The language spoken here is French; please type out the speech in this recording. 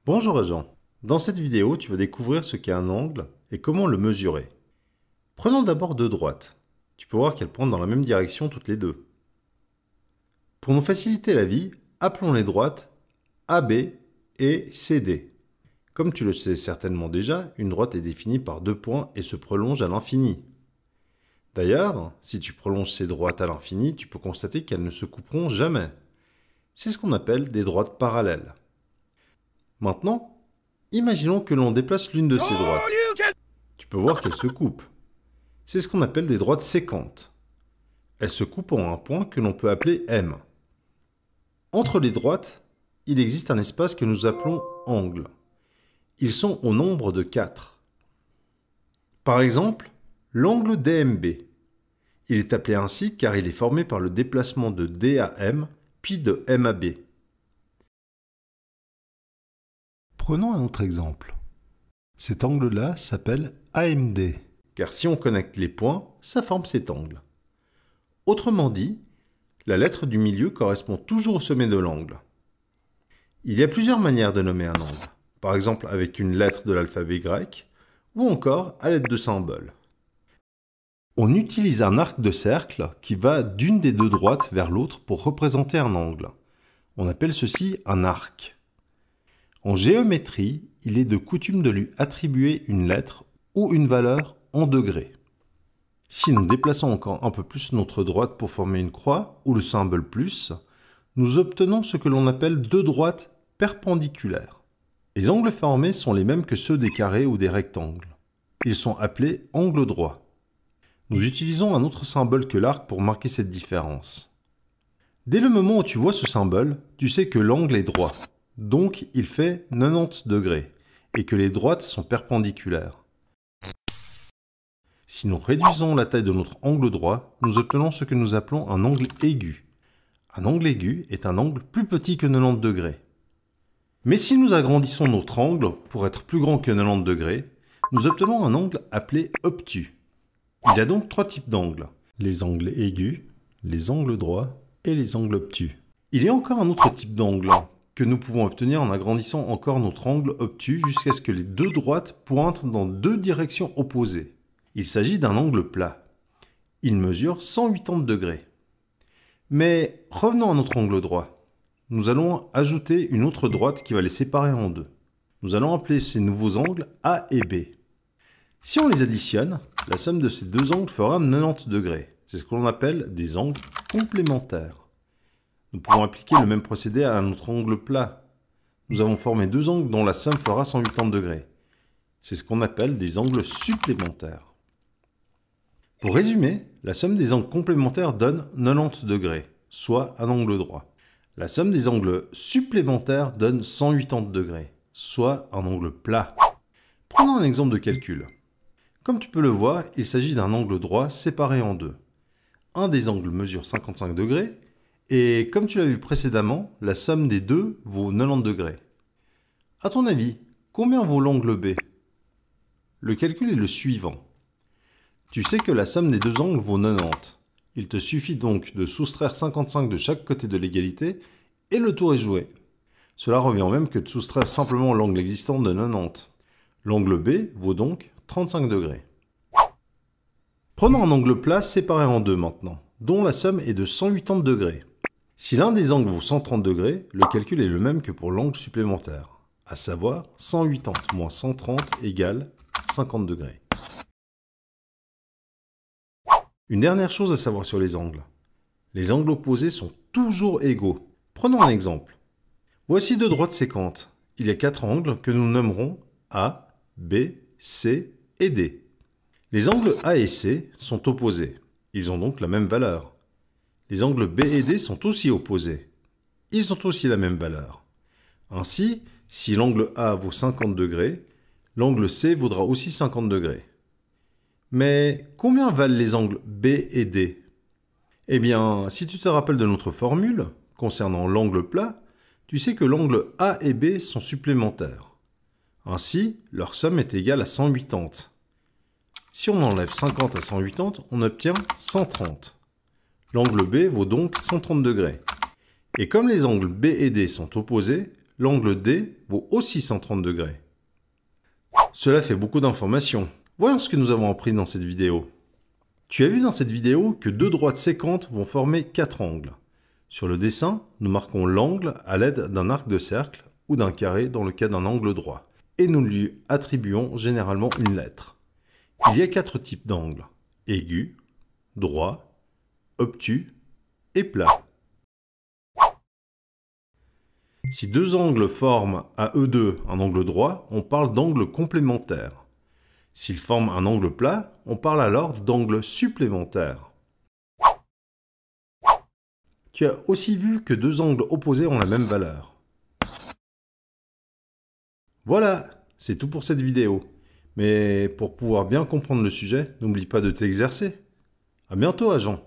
Bonjour Jean. Dans cette vidéo, tu vas découvrir ce qu'est un angle et comment le mesurer. Prenons d'abord deux droites. Tu peux voir qu'elles pointent dans la même direction toutes les deux. Pour nous faciliter la vie, appelons les droites AB et CD. Comme tu le sais certainement déjà, une droite est définie par deux points et se prolonge à l'infini. D'ailleurs, si tu prolonges ces droites à l'infini, tu peux constater qu'elles ne se couperont jamais. C'est ce qu'on appelle des droites parallèles. Maintenant, imaginons que l'on déplace l'une de ces droites. Tu peux voir qu'elles se coupent. C'est ce qu'on appelle des droites sécantes. Elles se coupent en un point que l'on peut appeler M. Entre les droites, il existe un espace que nous appelons angle. Ils sont au nombre de 4. Par exemple, l'angle DMB. Il est appelé ainsi car il est formé par le déplacement de D à M, puis de M à B. Prenons un autre exemple. Cet angle-là s'appelle AMD, car si on connecte les points, ça forme cet angle. Autrement dit, la lettre du milieu correspond toujours au sommet de l'angle. Il y a plusieurs manières de nommer un angle, par exemple avec une lettre de l'alphabet grec, ou encore à l'aide de symboles. On utilise un arc de cercle qui va d'une des deux droites vers l'autre pour représenter un angle. On appelle ceci un arc. En géométrie, il est de coutume de lui attribuer une lettre ou une valeur en degrés. Si nous déplaçons encore un peu plus notre droite pour former une croix ou le symbole plus, nous obtenons ce que l'on appelle deux droites perpendiculaires. Les angles formés sont les mêmes que ceux des carrés ou des rectangles. Ils sont appelés angles droits. Nous utilisons un autre symbole que l'arc pour marquer cette différence. Dès le moment où tu vois ce symbole, tu sais que l'angle est droit. Donc, il fait 90 degrés et que les droites sont perpendiculaires. Si nous réduisons la taille de notre angle droit, nous obtenons ce que nous appelons un angle aigu. Un angle aigu est un angle plus petit que 90 degrés. Mais si nous agrandissons notre angle pour être plus grand que 90 degrés, nous obtenons un angle appelé obtus. Il y a donc trois types d'angles, les angles aigus, les angles droits et les angles obtus. Il y a encore un autre type d'angle que nous pouvons obtenir en agrandissant encore notre angle obtus jusqu'à ce que les deux droites pointent dans deux directions opposées. Il s'agit d'un angle plat. Il mesure 180 degrés. Mais revenons à notre angle droit. Nous allons ajouter une autre droite qui va les séparer en deux. Nous allons appeler ces nouveaux angles A et B. Si on les additionne, la somme de ces deux angles fera 90 degrés. C'est ce que l'on appelle des angles complémentaires. Nous pouvons appliquer le même procédé à notre angle plat. Nous avons formé deux angles dont la somme fera 180 degrés. C'est ce qu'on appelle des angles supplémentaires. Pour résumer, la somme des angles complémentaires donne 90 degrés, soit un angle droit. La somme des angles supplémentaires donne 180 degrés, soit un angle plat. Prenons un exemple de calcul. Comme tu peux le voir, il s'agit d'un angle droit séparé en deux. Un des angles mesure 55 degrés, et comme tu l'as vu précédemment, la somme des deux vaut 90 degrés. À ton avis, combien vaut l'angle B? Le calcul est le suivant. Tu sais que la somme des deux angles vaut 90. Il te suffit donc de soustraire 55 de chaque côté de l'égalité, et le tour est joué. Cela revient au même que de soustraire simplement l'angle existant de 90. L'angle B vaut donc 35 degrés. Prenons un angle plat séparé en deux maintenant, dont la somme est de 180 degrés. Si l'un des angles vaut 130 degrés, le calcul est le même que pour l'angle supplémentaire, à savoir 180 moins 130 égale 50 degrés. Une dernière chose à savoir sur les angles. Les angles opposés sont toujours égaux. Prenons un exemple. Voici deux droites séquentes. Il y a quatre angles que nous nommerons A, B, C et D. Les angles A et C sont opposés. Ils ont donc la même valeur. Les angles B et D sont aussi opposés. Ils ont aussi la même valeur. Ainsi, si l'angle A vaut 50 degrés, l'angle C vaudra aussi 50 degrés. Mais combien valent les angles B et D? Eh bien, si tu te rappelles de notre formule concernant l'angle plat, tu sais que l'angle A et B sont supplémentaires. Ainsi, leur somme est égale à 180. Si on enlève 50 à 180, on obtient 130. L'angle B vaut donc 130 degrés. Et comme les angles B et D sont opposés, l'angle D vaut aussi 130 degrés. Cela fait beaucoup d'informations. Voyons ce que nous avons appris dans cette vidéo. Tu as vu dans cette vidéo que deux droites sécantes vont former 4 angles. Sur le dessin, nous marquons l'angle à l'aide d'un arc de cercle ou d'un carré dans le cas d'un angle droit, et nous lui attribuons généralement une lettre. Il y a 4 types d'angles: aigu, droit, obtus et plat. Si deux angles forment à eux deux un angle droit, on parle d'angle complémentaire. S'ils forment un angle plat, on parle alors d'angle supplémentaire. Tu as aussi vu que deux angles opposés ont la même valeur. Voilà, c'est tout pour cette vidéo. Mais pour pouvoir bien comprendre le sujet, n'oublie pas de t'exercer. À bientôt, agent.